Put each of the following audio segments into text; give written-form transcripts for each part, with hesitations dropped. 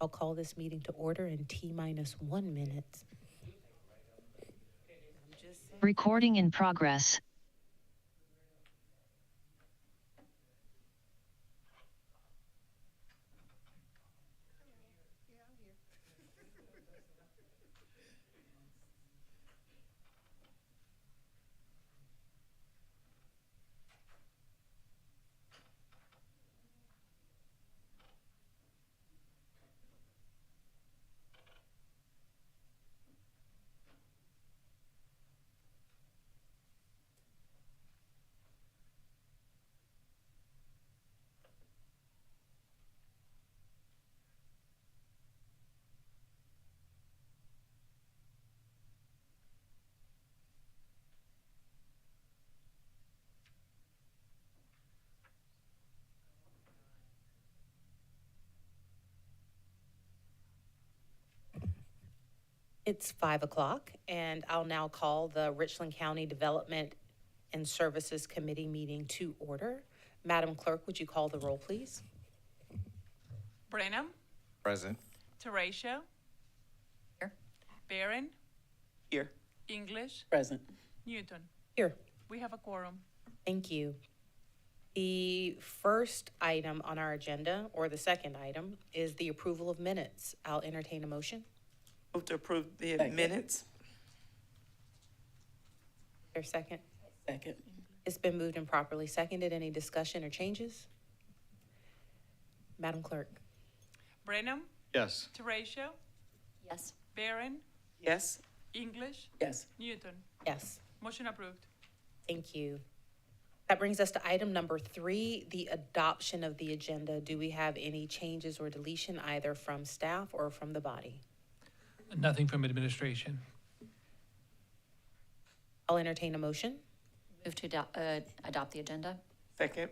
I'll call this meeting to order in T-1 minutes. Recording in progress. It's 5 o'clock, and I'll now call the Richland County Development and Services Committee meeting to order. Madam Clerk, would you call the roll, please? Brenham, Present. Teratio. Here. Barron, Here. English, Present. Newton. Here. We have a quorum. Thank you. The first item on our agenda, or the second item, is the approval of minutes. I'll entertain a motion. Move to approve the Second. minutes. There's second. Second. It's been moved and properly seconded. Any discussion or changes? Madam Clerk. Brenham, Yes. Teratio. Yes. Barron, Yes. English, Yes. Newton. Yes. Motion approved. Thank you. That brings us to item number 3, the adoption of the agenda. Do we have any changes or deletion either from staff or from the body? Nothing from administration. I'll entertain a motion. Move to adopt the agenda. Second.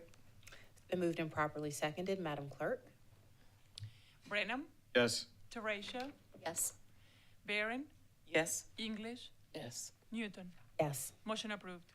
It's been moved and properly seconded. Madam Clerk. Brenham, Yes. Teratio. Yes. Barron, Yes. English, Yes. Newton. Yes. Motion approved.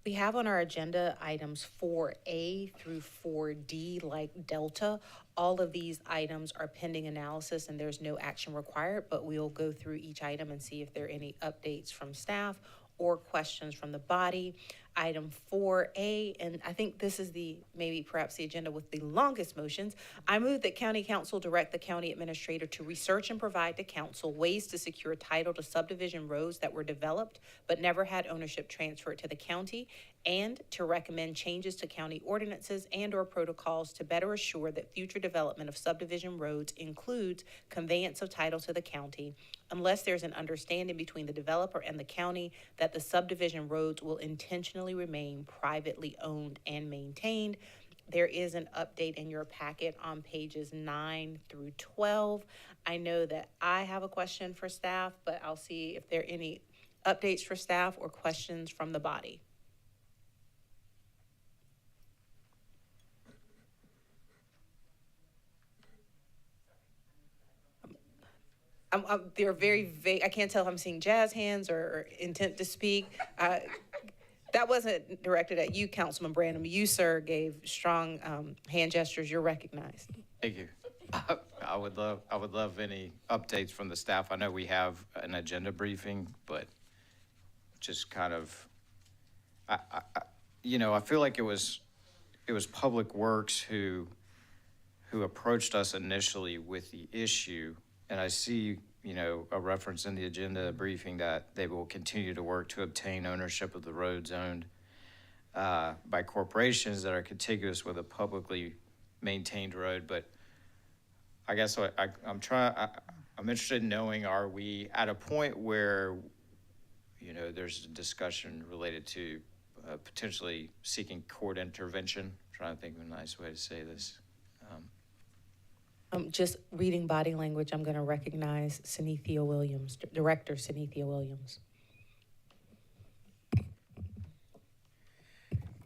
We have on our agenda items 4A through 4D, like Delta. All of these items are pending analysis and there's no action required, but we'll go through each item and see if there are any updates from staff or questions from the body. Item 4A, and I think this is maybe perhaps the agenda with the longest motions. I move that County Council direct the county administrator to research and provide to council ways to secure title to subdivision roads that were developed but never had ownership transferred to the county, and to recommend changes to county ordinances and/or protocols to better assure that future development of subdivision roads includes conveyance of title to the county, unless there's an understanding between the developer and the county that the subdivision roads will intentionally remain privately owned and maintained. There is an update in your packet on pages 9 through 12. I know that I have a question for staff, but I'll see if there are any updates for staff or questions from the body. They're very vague. I can't tell if I'm seeing jazz hands or intent to speak. That wasn't directed at you, Councilman Branham. You, sir, gave strong hand gestures. You're recognized. Thank you. I would love any updates from the staff. I know we have an agenda briefing, but just kind of, I feel like it was Public Works who approached us initially with the issue. And I see, a reference in the agenda briefing that they will continue to work to obtain ownership of the roads owned by corporations that are contiguous with a publicly maintained road. But I guess I'm interested in knowing, are we at a point where, there's a discussion related to potentially seeking court intervention? I'm trying to think of a nice way to say this. Just reading body language, I'm going to recognize Synethia Williams, Director Synethia Williams.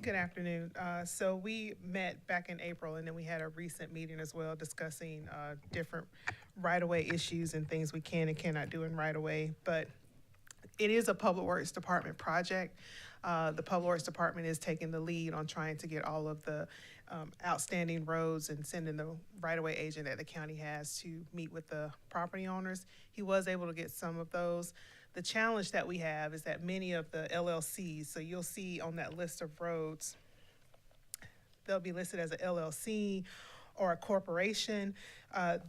Good afternoon. So we met back in April, and then we had a recent meeting as well discussing different right-of-way issues and things we can and cannot do in right-of-way. But it is a Public Works Department project. The Public Works Department is taking the lead on trying to get all of the outstanding roads and sending the right-of-way agent that the county has to meet with the property owners. He was able to get some of those. The challenge that we have is that many of the LLCs, so you'll see on that list of roads, they'll be listed as a LLC or a corporation.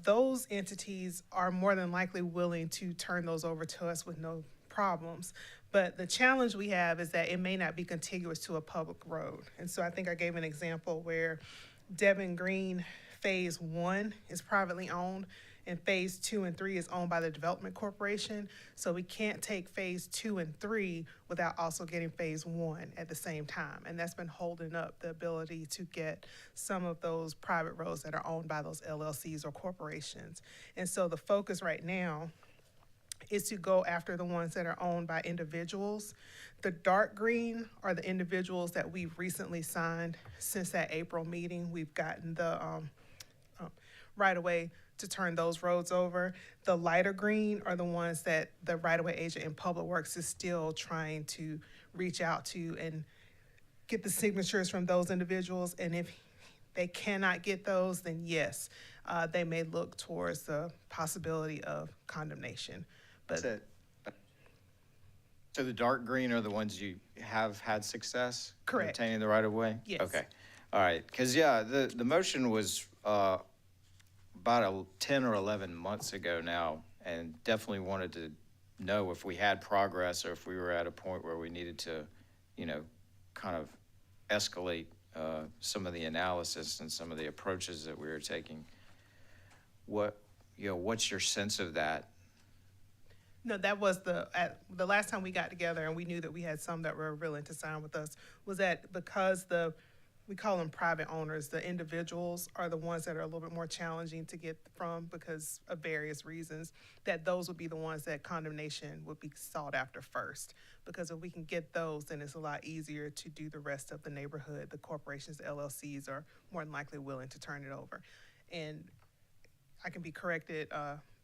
Those entities are more than likely willing to turn those over to us with no problems. But the challenge we have is that it may not be contiguous to a public road. And so I think I gave an example where Devon Green Phase 1 is privately owned, and Phase 2 and 3 is owned by the Development Corporation. So we can't take Phase 2 and 3 without also getting Phase 1 at the same time. And that's been holding up the ability to get some of those private roads that are owned by those LLCs or corporations. And so the focus right now is to go after the ones that are owned by individuals. The dark green are the individuals that we've recently signed since that April meeting. We've gotten the right-of-way to turn those roads over. The lighter green are the ones that the right-of-way agent in Public Works is still trying to reach out to and get the signatures from those individuals. And if they cannot get those, then yes, they may look towards the possibility of condemnation. But So the dark green are the ones you have had success? in Correct. Obtaining the right of way? Yes. Okay, all right, because, yeah, the motion was about 10 or 11 months ago now, and definitely wanted to know if we had progress or if we were at a point where we needed to, kind of escalate some of the analysis and some of the approaches that we were taking. What's your sense of that? no, that was the last time we got together and we knew that we had some that were willing to sign with us, was that because we call them private owners, the individuals are the ones that are a little bit more challenging to get from because of various reasons, that those would be the ones that condemnation would be sought after first. Because if we can get those, then it's a lot easier to do the rest of the neighborhood. The corporations, the LLCs are more than likely willing to turn it over. And I can be corrected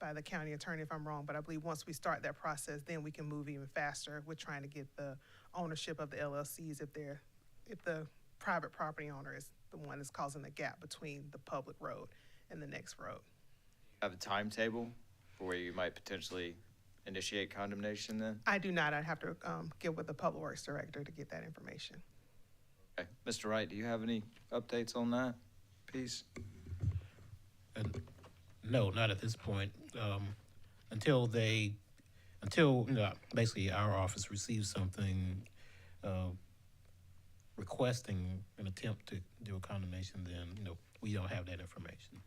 by the county attorney if I'm wrong, but I believe once we start that process, then we can move even faster. We're trying to get the ownership of the LLCs if the private property owner is the one that's causing the gap between the public road and the next road. Have a timetable for where you might potentially initiate condemnation then? I do not. I'd have to get with the Public Works Director to get that information. Okay, Mr. Wright, do you have any updates on that piece? No, not at this point. Until basically our office receives something requesting an attempt to do a condemnation, then, we don't have that information.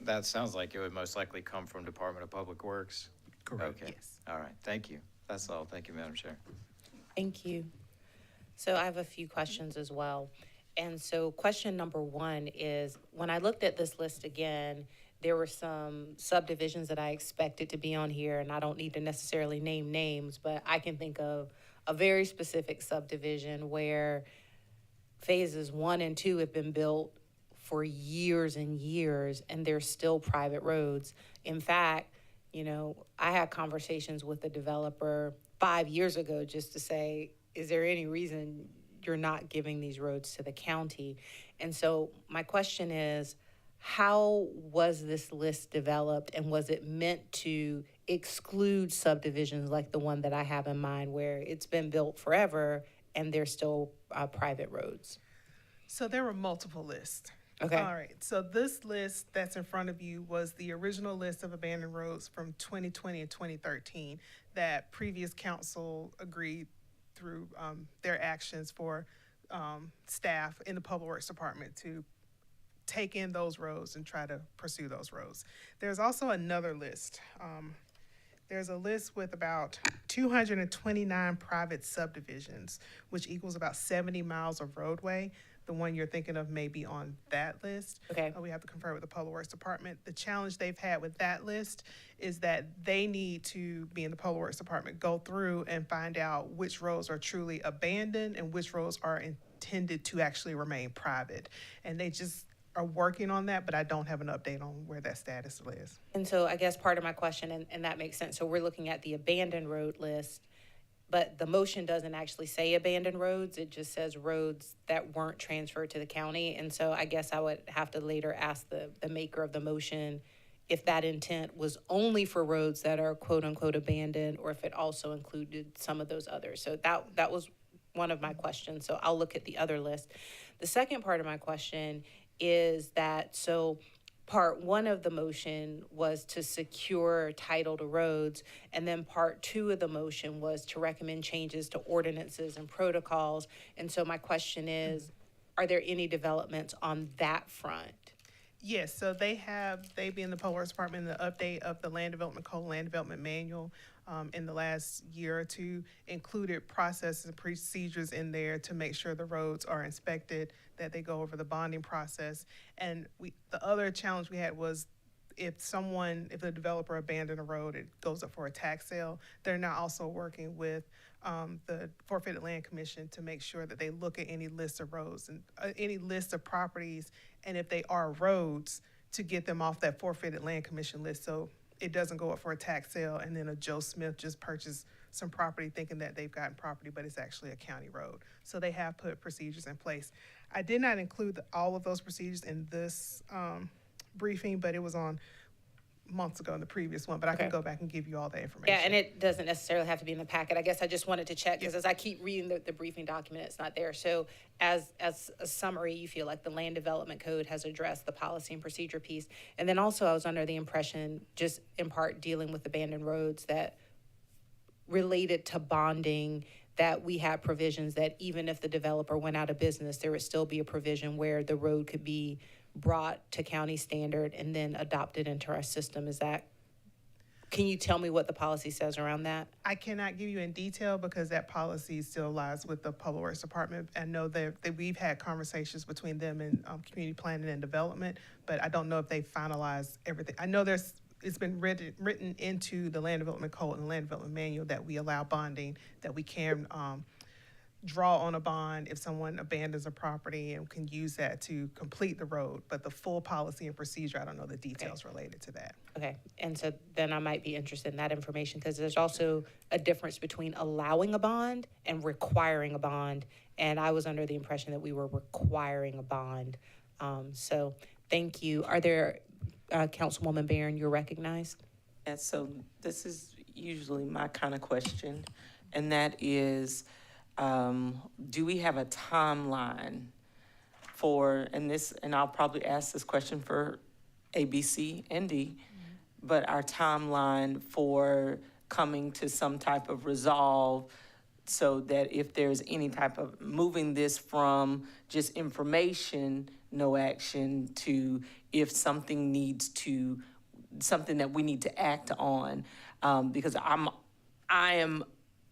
That sounds like it would most likely come from Department of Public Works. Correct. Okay, Yes. all right, thank you. That's all. Thank you, Madam Chair. Thank you. So I have a few questions as well. And so question number one is, when I looked at this list again, there were some subdivisions that I expected to be on here, and I don't need to necessarily name names, but I can think of a very specific subdivision where phases 1 and 2 have been built for years and years, and they're still private roads. In fact, I had conversations with the developer 5 years ago just to say, is there any reason you're not giving these roads to the county? And so my question is, how was this list developed, and was it meant to exclude subdivisions like the one that I have in mind where it's been built forever and they're still private roads? So there were multiple lists. Okay. All right. So this list that's in front of you was the original list of abandoned roads from 2020 and 2013 that previous council agreed through their actions for staff in the Public Works Department to take in those roads and try to pursue those roads. There's also another list. There's a list with about 229 private subdivisions, which equals about 70 miles of roadway. The one you're thinking of may be on that list. Okay. We have to confer with the Public Works Department. The challenge they've had with that list is that they need to be in the Public Works Department, go through and find out which roads are truly abandoned and which roads are intended to actually remain private. And they just are working on that, but I don't have an update on where that status is. And so I guess part of my question, and that makes sense, so we're looking at the abandoned road list. but the motion doesn't actually say abandoned roads. It just says roads that weren't transferred to the county. And so I guess I would have to later ask the maker of the motion if that intent was only for roads that are quote unquote abandoned, or if it also included some of those others. So that was one of my questions. So I'll look at the other list. The second part of my question is that, so part one of the motion was to secure title to roads, and then part two of the motion was to recommend changes to ordinances and protocols. And so my question is, are there any developments on that front? Yes, so they being the Public Works Department, the update of the Land Development Code, Land Development Manual, in the last year or two, included processes and procedures in there to make sure the roads are inspected, that they go over the bonding process. And the other challenge we had was if the developer abandoned a road, it goes up for a tax sale. They're now also working with the Forfeited Land Commission to make sure that they look at any list of roads and any list of properties, and if they are roads, to get them off that Forfeited Land Commission list, so it doesn't go up for a tax sale and then a Joe Smith just purchased some property thinking that they've gotten property, but it's actually a county road. So they have put procedures in place. I did not include all of those procedures in this briefing, but it was on months ago in the previous one, but I can Okay. go back and give you all the information. Yeah, and it doesn't necessarily have to be in the packet. I guess I just wanted to check, because as I keep reading the briefing document, it's not there. So as a summary, you feel like the Land Development Code has addressed the policy and procedure piece. And then also I was under the impression, just in part dealing with abandoned roads, that related to bonding, that we had provisions that even if the developer went out of business, there would still be a provision where the road could be brought to county standard and then adopted into our system. Can you tell me what the policy says around that? I cannot give you in detail because that policy still lies with the Public Works Department. I know that we've had conversations between them and Community Planning and Development, but I don't know if they finalized everything. I know it's been written into the Land Development Code and the Land Development Manual that we allow bonding, that we can draw on a bond if someone abandons a property and can use that to complete the road. But the full policy and procedure, I don't know the details related to that. Okay, and so then I might be interested in that information, because there's also a difference between allowing a bond and requiring a bond. And I was under the impression that we were requiring a bond. So thank you. Are there, Councilwoman Barron, you're recognized? And so this is usually my kind of question, and that is, do we have a timeline for, and I'll probably ask this question for A, B, C, and D, but our timeline for coming to some type of resolve so that if there's any type of moving this from just information, no action, to if something that we need to act on, because I am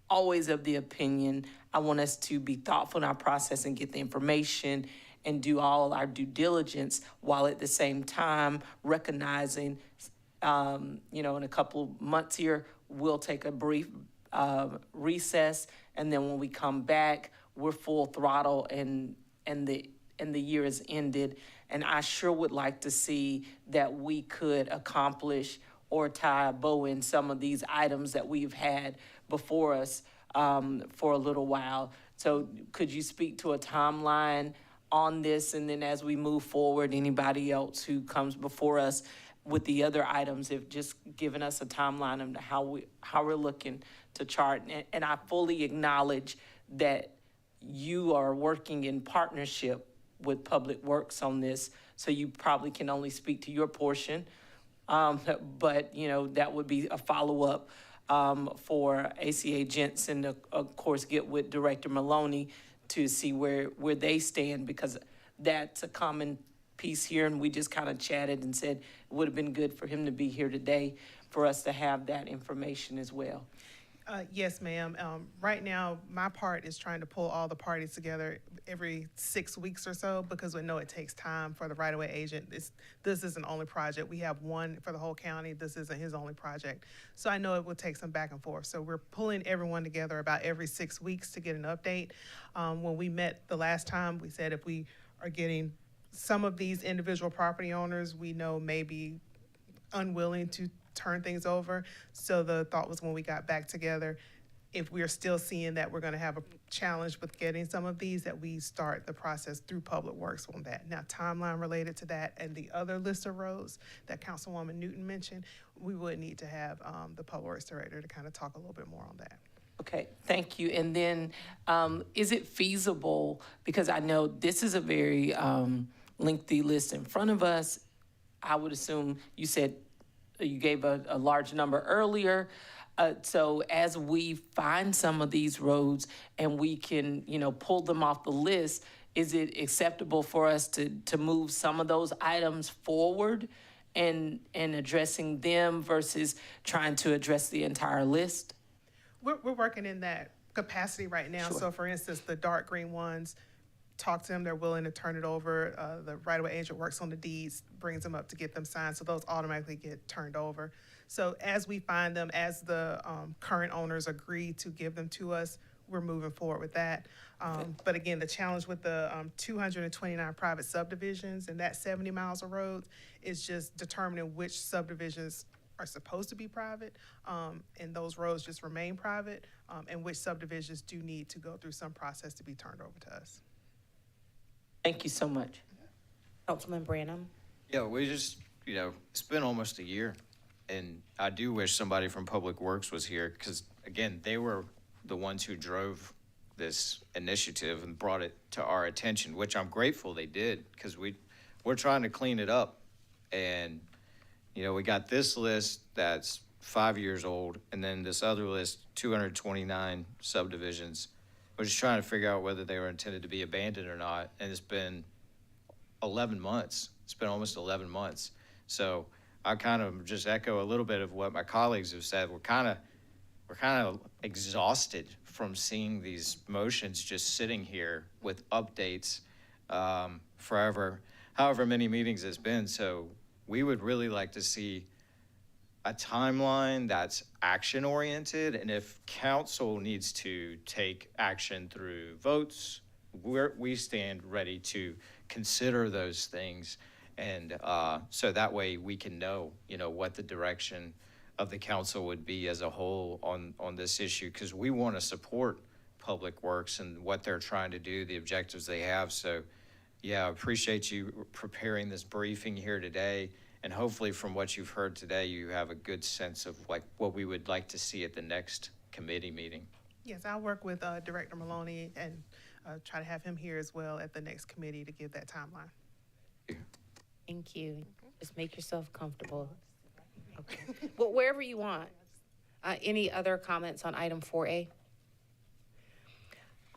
always of the opinion, I want us to be thoughtful in our process and get the information and do all our due diligence, while at the same time recognizing, in a couple of months here, we'll take a brief recess, and then when we come back, we're full throttle and the year is ended. And I sure would like to see that we could accomplish or tie a bow in some of these items that we've had before us for a little while. So could you speak to a timeline on this? And then as we move forward, anybody else who comes before us with the other items, if just giving us a timeline of how we're looking to chart. And I fully acknowledge that you are working in partnership with Public Works on this, so you probably can only speak to your portion. But, that would be a follow-up for ACA Jensen to, of course, get with Director Maloney to see where they stand, because that's a common piece here, and we just kind of chatted and said it would have been good for him to be here today for us to have that information as well. Yes, ma'am. Right now, my part is trying to pull all the parties together every 6 weeks or so, because we know it takes time for the right-of-way agent. This isn't the only project. We have one for the whole county. This isn't his only project. So I know it will take some back and forth. So we're pulling everyone together about every 6 weeks to get an update. When we met the last time, we said if we are getting some of these individual property owners we know may be unwilling to turn things over. So the thought was, when we got back together if we're still seeing that we're gonna have a challenge with getting some of these, that we start the process through Public Works on that. Now, timeline related to that and the other list of roads that Councilwoman Newton mentioned, we would need to have, the Public Works Director to kind of talk a little bit more on that. Okay, thank you. And then, is it feasible, because I know this is a very lengthy list in front of us. I would assume you said you gave a large number earlier. So as we find some of these roads and we can, pull them off the list, is it acceptable for us to move some of those items forward and addressing them versus trying to address the entire list? We're working in that capacity right now. Sure. So for instance, the dark green ones, talk to them, they're willing to turn it over. The right-of-way agent works on the deeds, brings them up to get them signed, so those automatically get turned over. So as we find them, as the current owners agree to give them to us, we're moving forward with that. But again, the challenge with the 229 private subdivisions and that 70 miles of roads is just determining which subdivisions are supposed to be private, and those roads just remain private, and which subdivisions do need to go through some process to be turned over to us. Thank you so much. Councilman Branham? Yeah, we just, it's been almost a year, and I do wish somebody from Public Works was here, because, again, they were the ones who drove this initiative and brought it to our attention, which I'm grateful they did, because we're trying to clean it up. And, we got this list that's 5 years old, and then this other list, 229 subdivisions. We're just trying to figure out whether they were intended to be abandoned or not, and it's been 11 months. It's been almost 11 months. So I kind of just echo a little bit of what my colleagues have said. We're kind of exhausted from seeing these motions just sitting here with updates however many meetings it's been. So we would really like to see a timeline that's action-oriented, and if council needs to take action through votes, we stand ready to consider those things, and so that way we can know, what the direction of the council would be as a whole on this issue, because we want to support Public Works and what they're trying to do, the objectives they have. So, yeah, I appreciate you preparing this briefing here today. And hopefully from what you've heard today, you have a good sense of what we would like to see at the next committee meeting. Yes, I'll work with Director Maloney and try to have him here as well at the next committee to give that timeline. Thank you. Just make yourself comfortable. Okay. Well, wherever you want. Any other comments on item 4A?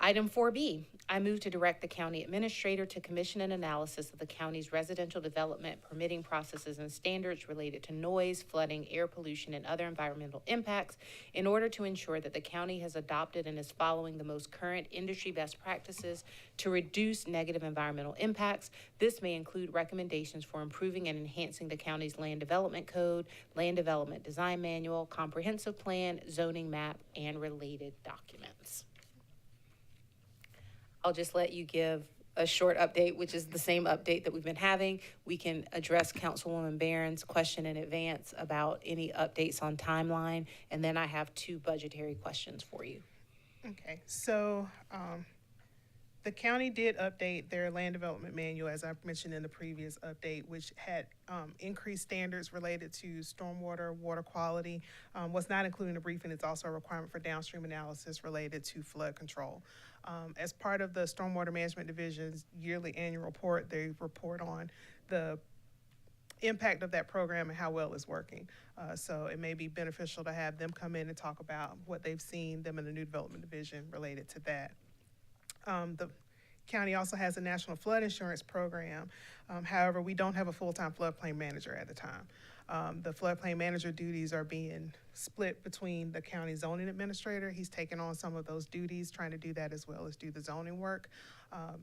Item 4B, I move to direct the county administrator to commission an analysis of the county's residential development permitting processes and standards related to noise, flooding, air pollution, and other environmental impacts in order to ensure that the county has adopted and is following the most current industry best practices to reduce negative environmental impacts. This may include recommendations for improving and enhancing the county's land development code, land development design manual, comprehensive plan, zoning map, and related documents. I'll just let you give a short update, which is the same update that we've been having. We can address Councilwoman Barron's question in advance about any updates on timeline, and then I have 2 budgetary questions for you. Okay, so the county did update their land development manual, as I mentioned in the previous update, which had increased standards related to stormwater, water quality. What's not included in the briefing is also a requirement for downstream analysis related to flood control. As part of the Stormwater Management Division's yearly annual report, they report on the impact of that program and how well it's working. So it may be beneficial to have them come in and talk about what they've seen, them in the new development division related to that. The county also has a national flood insurance program. However, we don't have a full-time floodplain manager at the time. The floodplain manager duties are being split between the county zoning administrator. He's taken on some of those duties, trying to do that as well as do the zoning work.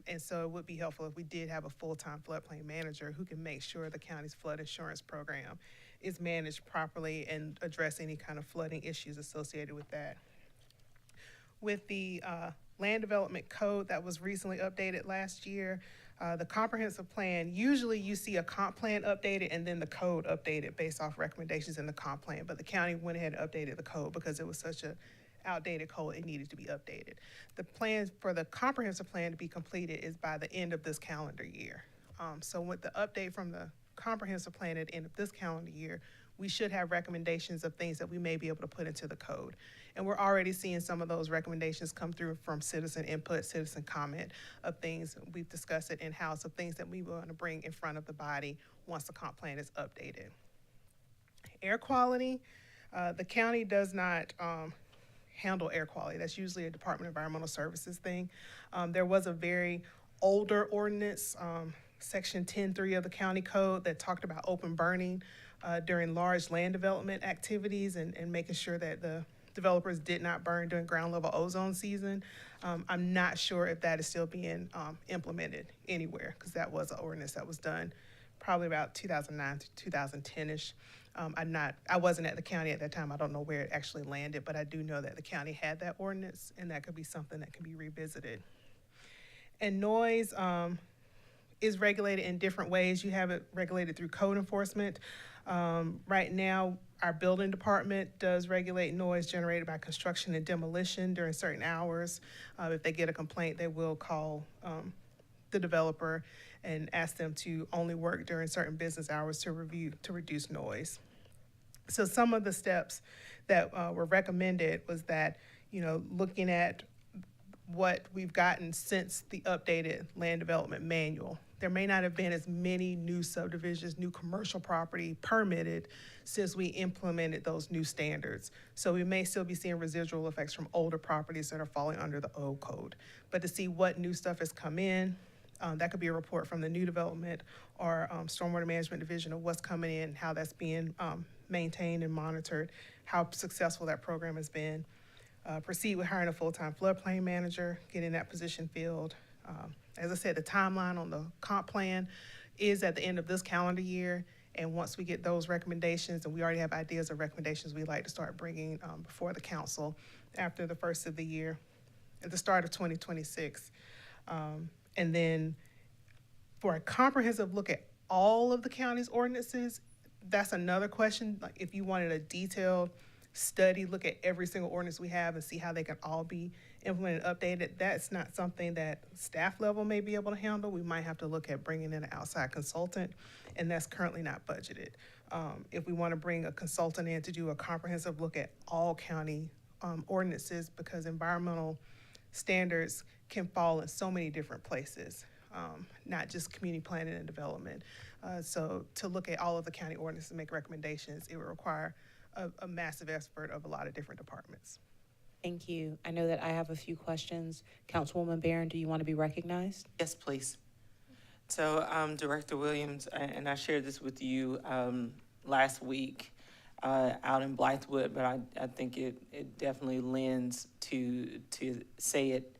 And so it would be helpful if we did have a full-time floodplain manager who can make sure the county's flood insurance program is managed properly and address any kind of flooding issues associated with that. With the land development code that was recently updated last year, the comprehensive plan, usually you see a comp plan updated and then the code updated based off recommendations in the comp plan, but the county went ahead and updated the code because it was such a outdated code, it needed to be updated. The plan for the comprehensive plan to be completed is by the end of this calendar year. So with the update from the comprehensive plan at the end of this calendar year, we should have recommendations of things that we may be able to put into the code. And we're already seeing some of those recommendations come through from citizen input, citizen comment of things. We've discussed it in-house of things that we want to bring in front of the body once the comp plan is updated. Air quality, the county does not handle air quality. That's usually a Department of Environmental Services thing. There was a very older ordinance, Section 10.3 of the county code, that talked about open burning during large land development activities and making sure that the developers did not burn during ground level ozone season. I'm not sure if that is still being implemented anywhere, because that was an ordinance that was done probably about 2009 to 2010-ish. I wasn't at the county at that time. I don't know where it actually landed, but I do know that the county had that ordinance, and that could be something that can be revisited. And noise is regulated in different ways. You have it regulated through code enforcement. Right now, our building department does regulate noise generated by construction and demolition during certain hours. If they get a complaint, they will call the developer and ask them to only work during certain business hours to reduce noise. So some of the steps that were recommended was that, looking at what we've gotten since the updated land development manual, there may not have been as many new subdivisions, new commercial property permitted since we implemented those new standards. So we may still be seeing residual effects from older properties that are falling under the old code. But to see what new stuff has come in, that could be a report from the new development or stormwater management division of what's coming in, how that's being maintained and monitored, how successful that program has been. Proceed with hiring a full-time floodplain manager, getting that position filled. As I said, the timeline on the comp plan is at the end of this calendar year. And once we get those recommendations, and we already have ideas of recommendations we'd like to start bringing before the council after the first of the year, at the start of 2026. And then for a comprehensive look at all of the county's ordinances, that's another question. Like if you wanted a detailed study, look at every single ordinance we have and see how they can all be implemented, updated, that's not something that staff level may be able to handle. We might have to look at bringing in an outside consultant, and that's currently not budgeted. If we want to bring a consultant in to do a comprehensive look at all county ordinances, because environmental standards can fall in so many different places, not just community planning and development. So to look at all of the county ordinances and make recommendations, it would require a massive effort of a lot of different departments. Thank you. I know that I have a few questions. Councilwoman Barron, do you want to be recognized? Yes, please. So, Director Williams, and I shared this with you last week out in Blythewood, but I think it definitely lends to say it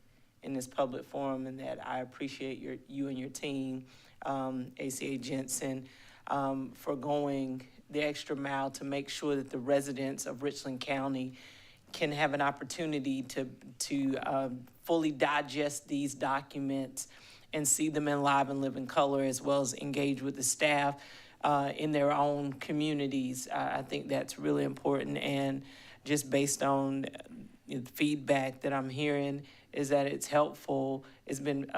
in this public forum, and that I appreciate you and your team, ACA Jensen, for going the extra mile to make sure that the residents of Richland County can have an opportunity to fully digest these documents and see them in live and living color, as well as engage with the staff in their own communities. I think that's really important, and just based on the feedback that I'm hearing is that it's helpful. It's been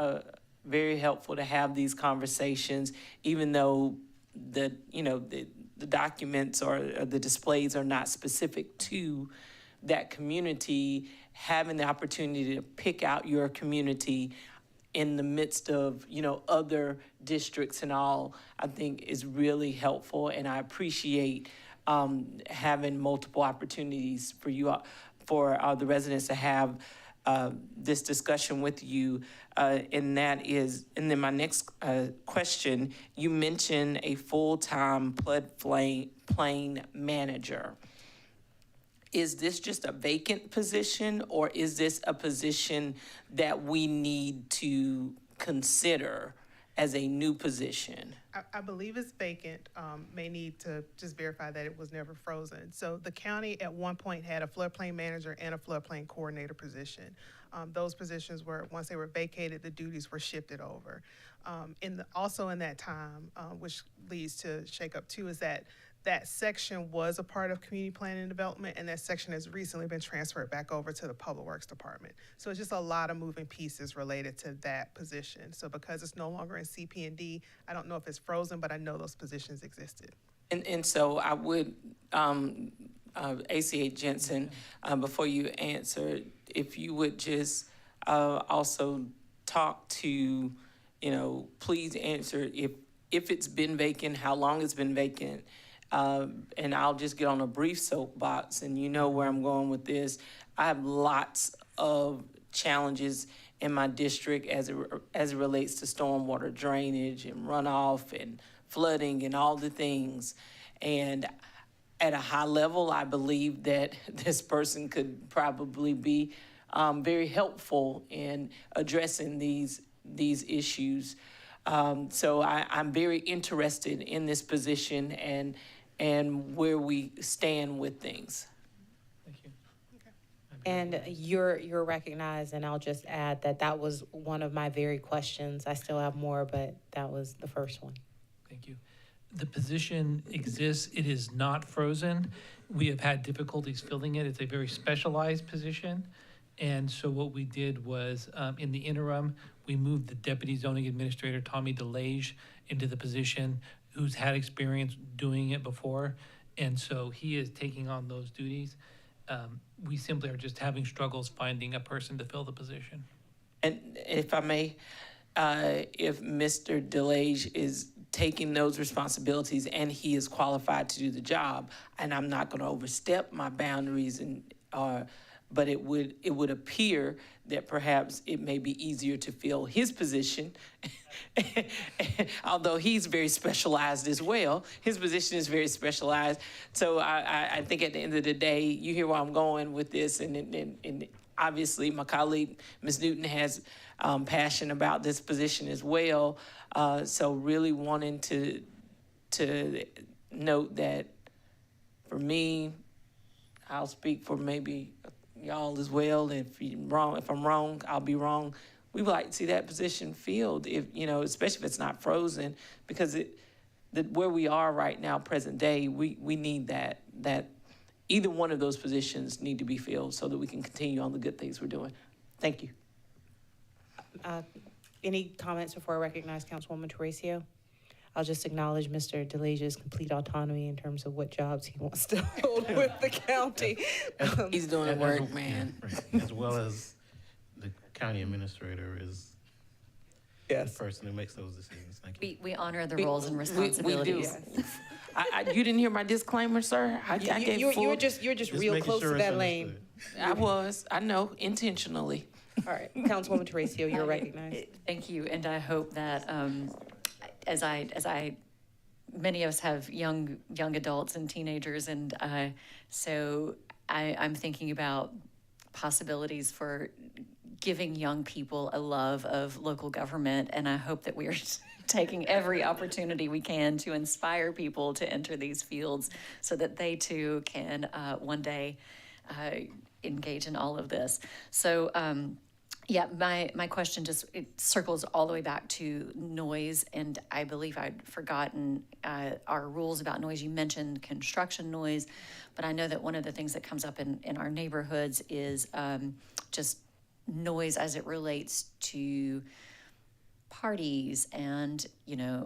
very helpful to have these conversations, even though the documents or the displays are not specific to that community. Having the opportunity to pick out your community in the midst of, other districts and all, I think is really helpful. And I appreciate having multiple opportunities for you, for the residents to have this discussion with you. And then my next question, you mentioned a full-time floodplain manager. Is this just a vacant position, or is this a position that we need to consider as a new position? I believe it's vacant. May need to just verify that it was never frozen. So the county at one point had a floodplain manager and a floodplain coordinator position. Those positions were, once they were vacated, the duties were shifted over. Also in that time, which leads to shake up too, is that that section was a part of community planning and development, and that section has recently been transferred back over to the Public Works Department. So it's just a lot of moving pieces related to that position. So because it's no longer in CP&D, I don't know if it's frozen, but I know those positions existed. And so I would, ACA Jensen, before you answer, if you would just also talk to, please answer if it's been vacant, how long it's been vacant. And I'll just get on a brief soapbox, and you know where I'm going with this. I have lots of challenges in my district as it relates to stormwater drainage and runoff and flooding and all the things. And at a high level, I believe that this person could probably be very helpful in addressing these issues. So I'm very interested in this position and where we stand with things. Thank you. And you're recognized, and I'll just add that was one of my very questions. I still have more, but that was the first one. Thank you. The position exists. It is not frozen. We have had difficulties filling it. It's a very specialized position. And so what we did was, in the interim, we moved the Deputy Zoning Administrator, Tommy DeLage, into the position, who's had experience doing it before. And so he is taking on those duties. We simply are just having struggles finding a person to fill the position. And if I may, if Mr. DeLage is taking those responsibilities and he is qualified to do the job, and I'm not going to overstep my boundaries, but it would appear that perhaps it may be easier to fill his position, although he's very specialized as well. His position is very specialized. So I think at the end of the day, you hear where I'm going with this, and obviously my colleague, Ms. Newton, has passion about this position as well. So really wanting to note that for me, I'll speak for maybe y'all as well. If I'm wrong, I'll be wrong. We would like to see that position filled, especially if it's not frozen, because where we are right now, present day, we need that either one of those positions need to be filled so that we can continue on the good things we're doing. Thank you. Any comments before I recognize Councilwoman Teresa? I'll just acknowledge Mr. DeLage's complete autonomy in terms of what jobs he wants to hold with the county. He's doing work, man. As well as the county administrator is the person who makes those decisions. Thank you. We honor the roles and responsibilities. We do. You didn't hear my disclaimer, sir? I gave You full. were just real making close sure to it's that lane. I know, intentionally. All right, Councilwoman Teresa, you're recognized. Thank you, and I hope that as I many of us have young adults and teenagers, and so I'm thinking about possibilities for giving young people a love of local government, and I hope that we are taking every opportunity we can to inspire people to enter these fields so that they too can one day engage in all of this. So my question it circles all the way back to noise, and I believe I'd forgotten our rules about noise. You mentioned construction noise, but I know that one of the things that comes up in our neighborhoods is just noise as it relates to parties and,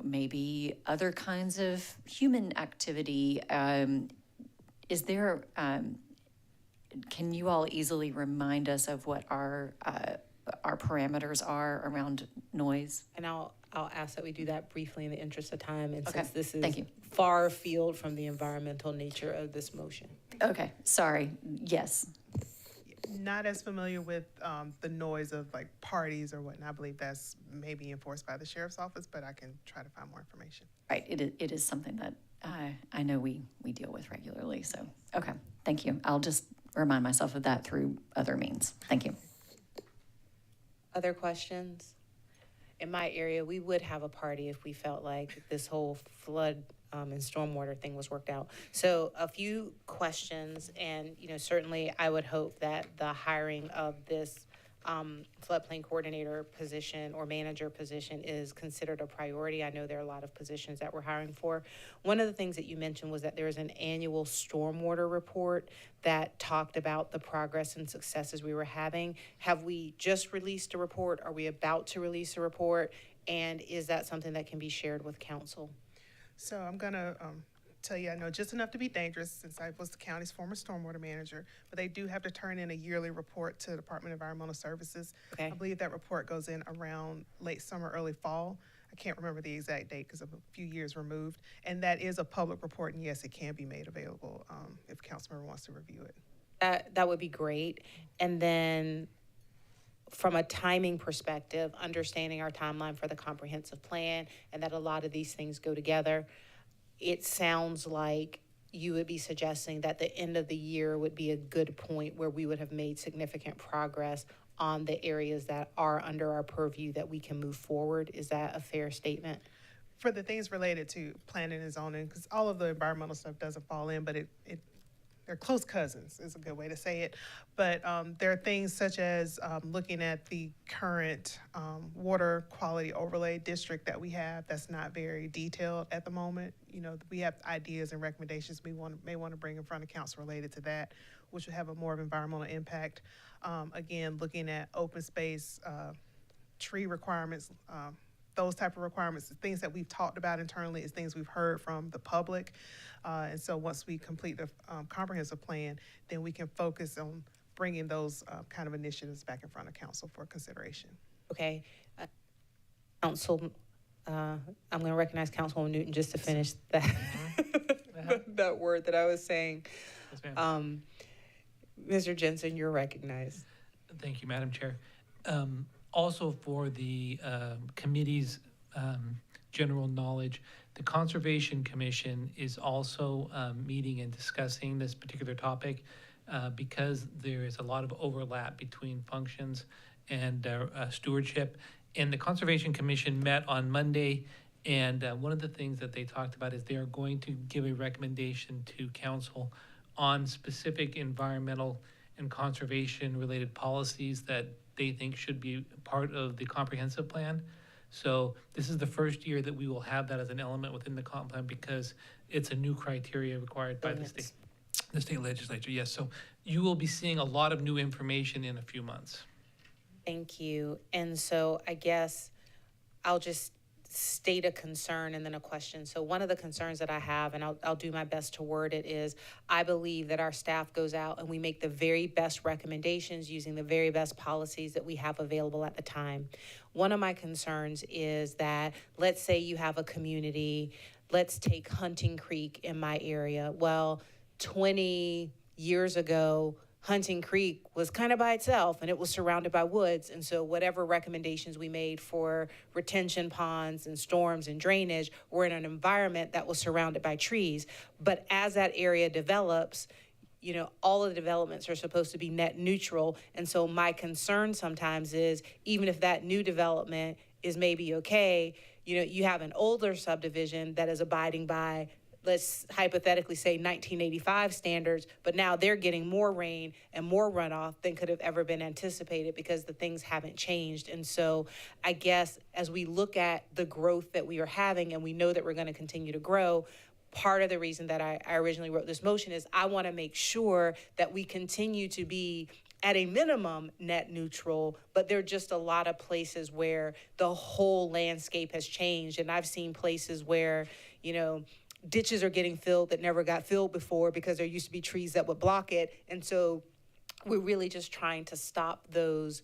maybe other kinds of human activity. Is there, can you all easily remind us of what our parameters are around noise? And I'll ask that we do that briefly in the interest of time, and Okay, since this is thank you. far afield from the environmental nature of this motion. Okay, sorry, yes. Not as familiar with the noise of like parties or whatnot. I believe that's maybe enforced by the sheriff's office, but I can try to find more information. Right, it is something that I know we deal with regularly, so, okay, thank you. I'll just remind myself of that through other means. Thank you. Other questions? In my area, we would have a party if we felt like this whole flood and stormwater thing was worked out. So a few questions, and certainly I would hope that the hiring of this floodplain coordinator position or manager position is considered a priority. I know there are a lot of positions that we're hiring for. One of the things that you mentioned was that there is an annual stormwater report that talked about the progress and successes we were having. Have we just released a report? Are we about to release a report? And is that something that can be shared with council? So I'm gonna tell you, I know just enough to be dangerous since I was the county's former stormwater manager, but they do have to turn in a yearly report to the Department of Environmental Services. Okay. I believe that report goes in around late summer, early fall. I can't remember the exact date because of a few years removed. And that is a public report, and yes, it can be made available if council member wants to review it. That would be great. And then from a timing perspective, understanding our timeline for the comprehensive plan and that a lot of these things go together, it sounds like you would be suggesting that the end of the year would be a good point where we would have made significant progress on the areas that are under our purview that we can move forward. Is that a fair statement? For the things related to planning and zoning, because all of the environmental stuff doesn't fall in, but they're close cousins is a good way to say it. But there are things such as looking at the current water quality overlay district that we have that's not very detailed at the moment. You know, we have ideas and recommendations we may want to bring in front of council related to that, which would have a more of environmental impact. Again, looking at open space, tree requirements, those type of requirements, the things that we've talked about internally is things we've heard from the public. And so once we complete the comprehensive plan, then we can focus on bringing those kind of initiatives back in front of council for consideration. Okay. Council, I'm going to recognize Councilwoman Newton just to finish that, that word that I was saying. Yes, ma'am. Mr. Jensen, you're recognized. Thank you, Madam Chair. Also for the committee's general knowledge, the Conservation Commission is also meeting and discussing this particular topic because there is a lot of overlap between functions and stewardship. And the Conservation Commission met on Monday, and one of the things that they talked about is they are going to give a recommendation to council on specific environmental and conservation related policies that they think should be part of the comprehensive plan. So this is the first year that we will have that as an element within the comp plan because it's a new criteria required by the state legislature. Yes, so you will be seeing a lot of new information in a few months. Thank you. And so I guess I'll just state a concern and then a question. So one of the concerns that I have, and I'll do my best to word it, is I believe that our staff goes out and we make the very best recommendations using the very best policies that we have available at the time. One of my concerns is that, let's say you have a community, let's take Hunting Creek in my area. Well, 20 years ago, Hunting Creek was kind of by itself and it was surrounded by woods. And so whatever recommendations we made for retention ponds and storms and drainage were in an environment that was surrounded by trees. But as that area develops, you know, all of the developments are supposed to be net neutral. And so my concern sometimes is even if that new development is maybe okay, you know, you have an older subdivision that is abiding by, let's hypothetically say 1985 standards, but now they're getting more rain and more runoff than could have ever been anticipated because the things haven't changed. And so I guess as we look at the growth that we are having and we know that we're going to continue to grow, part of the reason that I originally wrote this motion is I want to make sure that we continue to be at a minimum net neutral, but there are just a lot of places where the whole landscape has changed. And I've seen places where, you know, ditches are getting filled that never got filled before because there used to be trees that would block it. And so we're really just trying to stop those.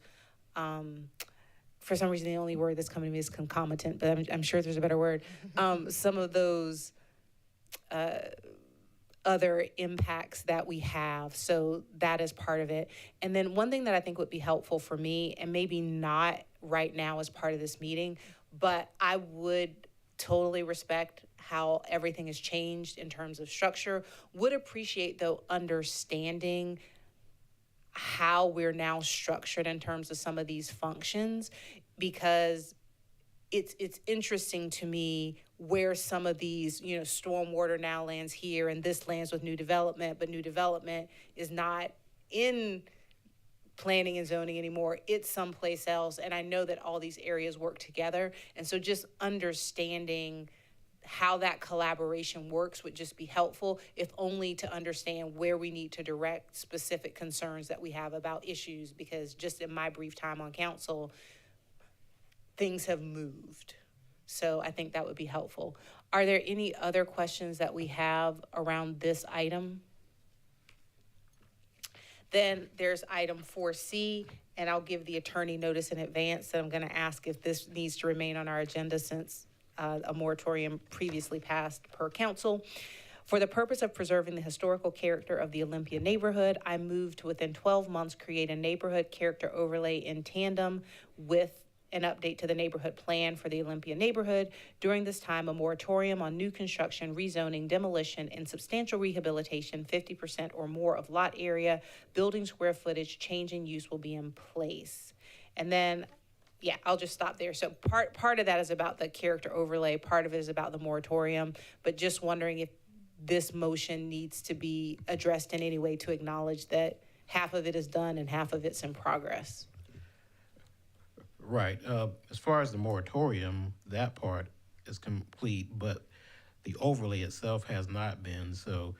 For some reason, the only word that's coming to me is concomitant, but I'm sure there's a better word. Some of those other impacts that we have. So that is part of it. And then one thing that I think would be helpful for me, and maybe not right now as part of this meeting, but I would totally respect how everything has changed in terms of structure. Would appreciate, though, understanding how we're now structured in terms of some of these functions, because it's interesting to me where some of these, you know, stormwater now lands here and this lands with new development, but new development is not in planning and zoning anymore. It's someplace else. And I know that all these areas work together. And so just understanding how that collaboration works would just be helpful, if only to understand where we need to direct specific concerns that we have about issues, because just in my brief time on council, things have moved. So I think that would be helpful. Are there any other questions that we have around this item? Then there's item 4C, and I'll give the attorney notice in advance that I'm going to ask if this needs to remain on our agenda since a moratorium previously passed per council. For the purpose of preserving the historical character of the Olympia neighborhood, I move to within 12 months create a neighborhood character overlay in tandem with an update to the neighborhood plan for the Olympia neighborhood. During this time, a moratorium on new construction, rezoning, demolition, and substantial rehabilitation, 50% or more of lot area, building square footage, change in use will be in place. And then, yeah, I'll just stop there. So part of that is about the character overlay, part of it is about the moratorium, but just wondering if this motion needs to be addressed in any way to acknowledge that half of it is done and half of it's in progress. Right. As far as the moratorium, that part is complete, but the overlay itself has not been. So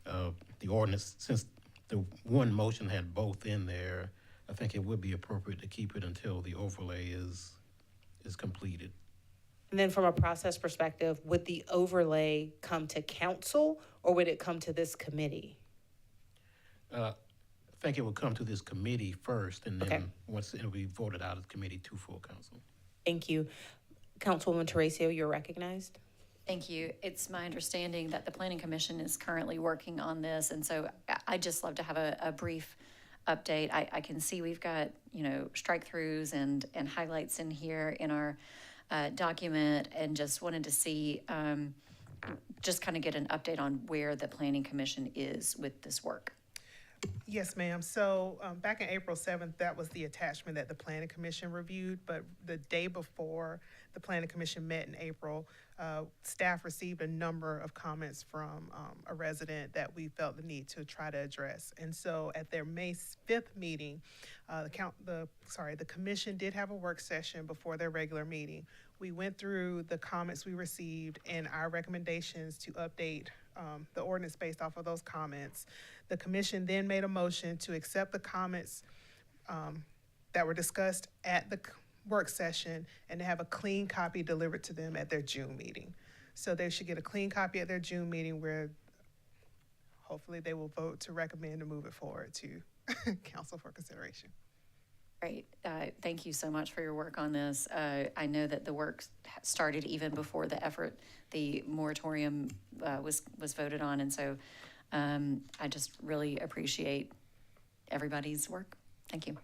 the ordinance, since the one motion had both in there, I think it would be appropriate to keep it until the overlay is completed. And then from a process perspective, would the overlay come to council or would it come to this committee? I think it would come to this committee first, and then Okay. once it'll be voted out of committee to full council. Thank you. Councilwoman Teresa, you're recognized. Thank you. It's my understanding that the Planning Commission is currently working on this, and so I'd just love to have a brief update. I can see we've got, strike-throughs and highlights in here in our document, and just wanted to see, just kind of get an update on where the Planning Commission is with this work. Yes, ma'am. So back in April 7th, that was the attachment that the Planning Commission reviewed. But the day before the Planning Commission met in April, staff received a number of comments from a resident that we felt the need to try to address. And so at their May 5th meeting, the commission did have a work session before their regular meeting. We went through the comments we received and our recommendations to update the ordinance based off of those comments. The commission then made a motion to accept the comments that were discussed at the work session and to have a clean copy delivered to them at their June meeting. So they should get a clean copy at their June meeting where hopefully they will vote to recommend to move it forward to council for consideration. Great. Thank you so much for your work on this. I know that the work started even before the moratorium was voted on, and so I just really appreciate everybody's work. Thank you.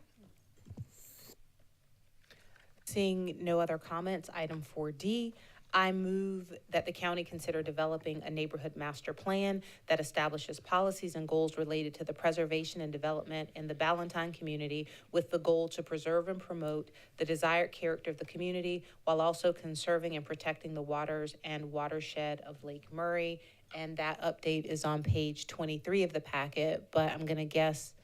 Seeing no other comments, item 4D, I move that the county consider developing a neighborhood master plan that establishes policies and goals related to the preservation and development in the Ballantyne community with the goal to preserve and promote the desired character of the community while also conserving and protecting the waters and watershed of Lake Murray. And that update is on page 23 of the packet, but I'm gonna guess,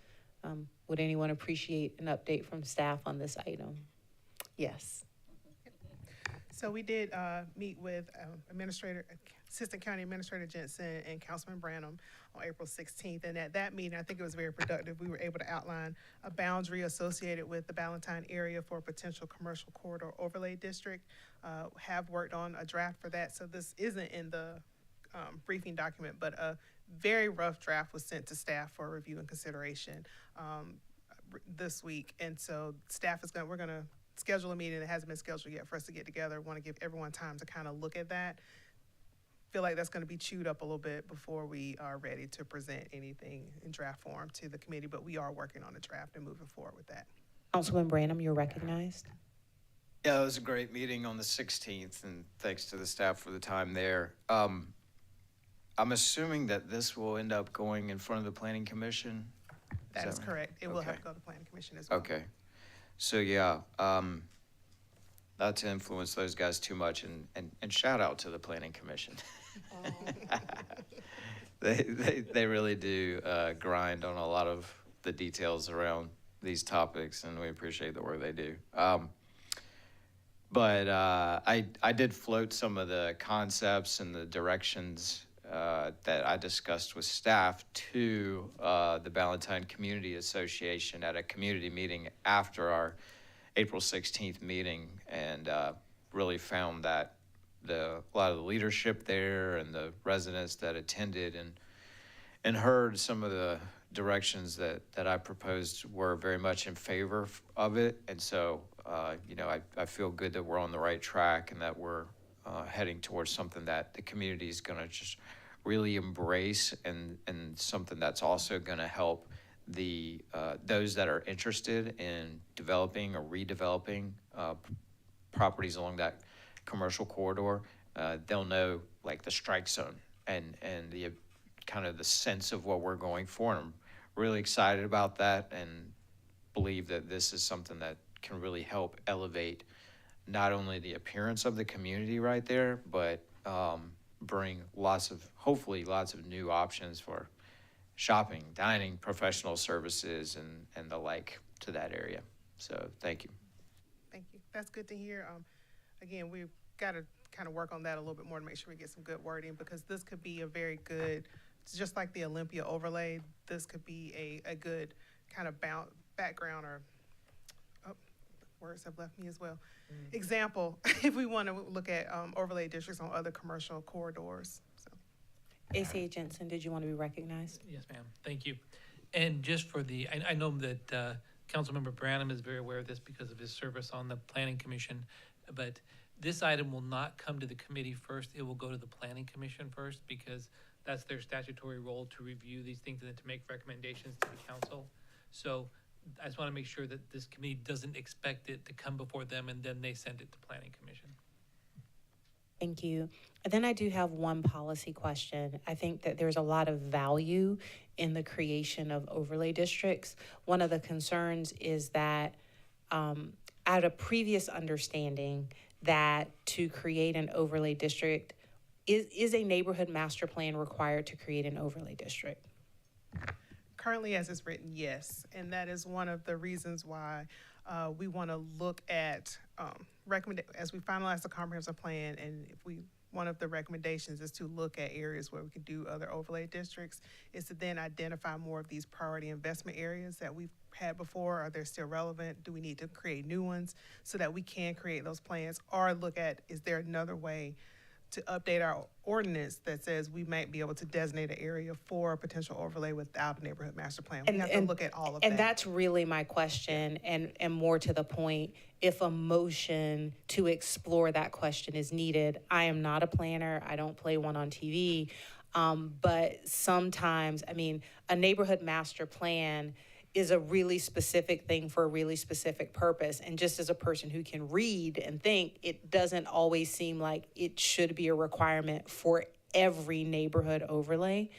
would anyone appreciate an update from staff on this item? Yes. So we did meet with Assistant County Administrator Jensen and Councilman Branham on April 16th. And at that meeting, I think it was very productive. We were able to outline a boundary associated with the Ballantyne area for a potential commercial corridor overlay district. Have worked on a draft for that. So this isn't in the briefing document, but a very rough draft was sent to staff for review and consideration this week. And so staff is we're gonna schedule a meeting that hasn't been scheduled yet for us to get together. Want to give everyone time to kind of look at that. Feel like that's going to be chewed up a little bit before we are ready to present anything in draft form to the committee, but we are working on the draft and moving forward with that. Councilman Branham, you're recognized. Yeah, it was a great meeting on the 16th, and thanks to the staff for the time there. I'm assuming that this will end up going in front of the Planning Commission? That is right? correct. It will have Okay. to go to the Planning Commission as well. Okay. So, yeah, not to influence those guys too much, and shout out to the Planning Commission. They really do grind on a lot of the details around these topics, and we appreciate the work they do. But I did float some of the concepts and the directions that I discussed with staff to the Ballantyne Community Association at a community meeting after our April 16th meeting, and really found that a lot of the leadership there and the residents that attended and heard some of the directions that I proposed were very much in favor of it. And so, I feel good that we're on the right track and that we're heading towards something that the community is going to just really embrace, and something that's also going to help those that are interested in developing or redeveloping properties along that commercial corridor. They'll know like the strike zone and the kind of the sense of what we're going for. And I'm really excited about that, and believe that this is something that can really help elevate not only the appearance of the community right there, but bring hopefully lots of new options for shopping, dining, professional services, and the like to that area. So thank you. Thank you. That's good to hear. Again, we've got to kind of work on that a little bit more to make sure we get some good wording, because this could be a very good, just like the Olympia overlay, this could be a good kind of background or, words have left me as well. Example, if we want to look at overlay districts on other commercial corridors. So. ACA Jensen, did you want to be recognized? Yes, ma'am. Thank you. And just for I know that Councilmember Branham is very aware of this because of his service on the Planning Commission, but this item will not come to the committee first. It will go to the Planning Commission first, because that's their statutory role to review these things and then to make recommendations to the council. So I just want to make sure that this committee doesn't expect it to come before them and then they send it to Planning Commission. Thank you. And then I do have one policy question. I think that there's a lot of value in the creation of overlay districts. One of the concerns is that I had a previous understanding that to create an overlay district, is a neighborhood master plan required to create an overlay district? Currently, as it's written, yes. And that is one of the reasons why we want to look at, as we finalize the comprehensive plan, and one of the recommendations is to look at areas where we could do other overlay districts, is to then identify more of these priority investment areas that we've had before. Are they still relevant? Do we need to create new ones so that we can create those plans? Or look at, is there another way to update our ordinance that says we might be able to designate an area for a potential overlay without a neighborhood master plan? We have to look at all of that. And that's really my question, and more to the point, if a motion to explore that question is needed. I am not a planner. I don't play one on TV. But sometimes, a neighborhood master plan is a really specific thing for a really specific purpose. And just as a person who can read and think, it doesn't always seem like it should be a requirement for every neighborhood overlay.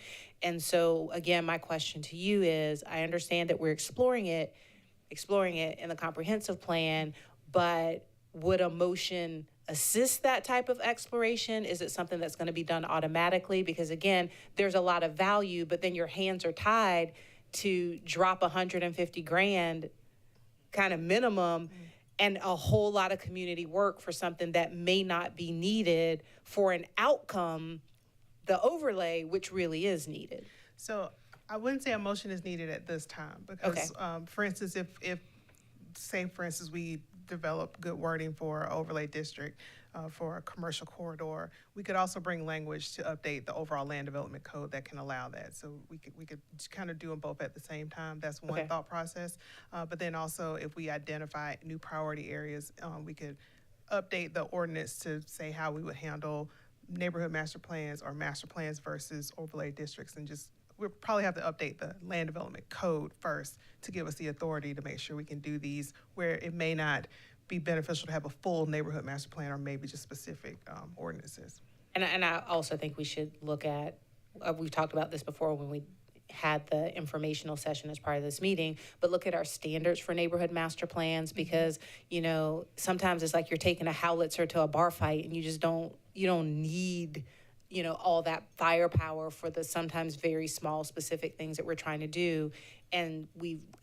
And so, again, my question to you is, I understand that we're exploring it in the comprehensive plan, but would a motion assist that type of exploration? Is it something that's going to be done automatically? Because again, there's a lot of value, but then your hands are tied to drop $150,000 kind of minimum and a whole lot of community work for something that may not be needed for an outcome, the overlay, which really is needed. So I wouldn't say a motion is needed at this time because, for instance, if we develop good wording for an overlay district for a commercial corridor, we could also bring language to update the overall land development code that can allow that. So we could kind of do them both at the same time. That's one thought process. But then also, if we identify new priority areas, we could update the ordinance to say how we would handle neighborhood master plans or master plans versus overlay districts, and we'll probably have to update the land development code first to give us the authority to make sure we can do these where it may not be beneficial to have a full neighborhood master plan or maybe just specific ordinances. And I also think we should look at, we've talked about this before when we had the informational session as part of this meeting, but look at our standards for neighborhood master plans, because, sometimes it's like you're taking a howitzer to a bar fight and you don't need all that firepower for the sometimes very small specific things that we're trying to do. And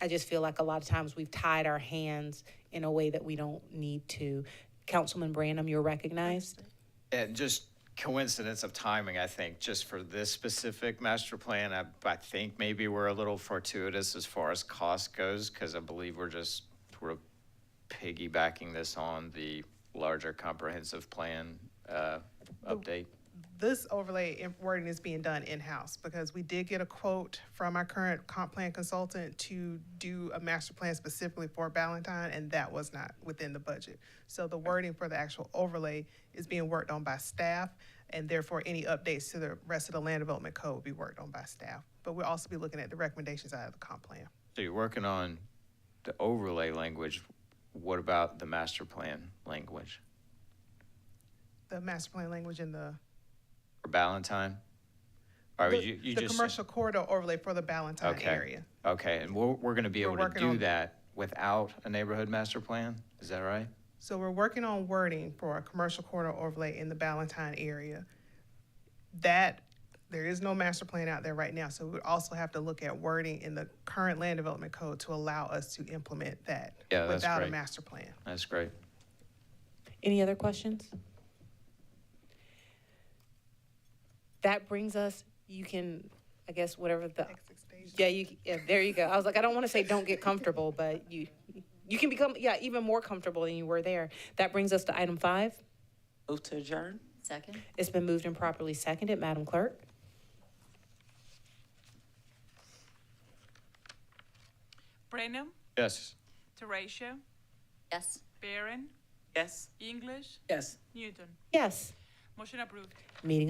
I just feel like a lot of times we've tied our hands in a way that we don't need to. Councilman Branham, you're recognized. And just coincidence of timing, I think, just for this specific master plan, I think maybe we're a little fortuitous as far as cost goes, because I believe we're piggybacking this on the larger comprehensive plan update. This overlay wording is being done in-house because we did get a quote from our current comp plan consultant to do a master plan specifically for Ballantyne, and that was not within the budget. So the wording for the actual overlay is being worked on by staff, and therefore any updates to the rest of the land development code will be worked on by staff. But we'll also be looking at the recommendations out of the comp plan. So you're working on the overlay language. What about the master plan language The master plan language in the for Ballantyne? Or you the just commercial corridor overlay for the Ballantyne Okay. area. Okay, and we're going to be We're able to working do on- that without a neighborhood master plan? Is that right? So we're working on wording for a commercial corridor overlay in the Ballantyne area. That, there is no master plan out there right now, so we would also have to look at wording in the current land development code to allow us to implement that Yeah, that's without a great. master plan. That's great. Any other questions? That brings us, you can, I guess, whatever the, yeah, there you go. I was like, I don't want to say don't get comfortable, but you can become, even more comfortable than you were there. That brings us to item 5. Move to adjourn? Second? It's been moved and properly seconded. Madam Clerk? Brenham, Yes. Teratio, Yes. Barron, Yes. English, Yes. Newton. Yes. Motion approved. Meeting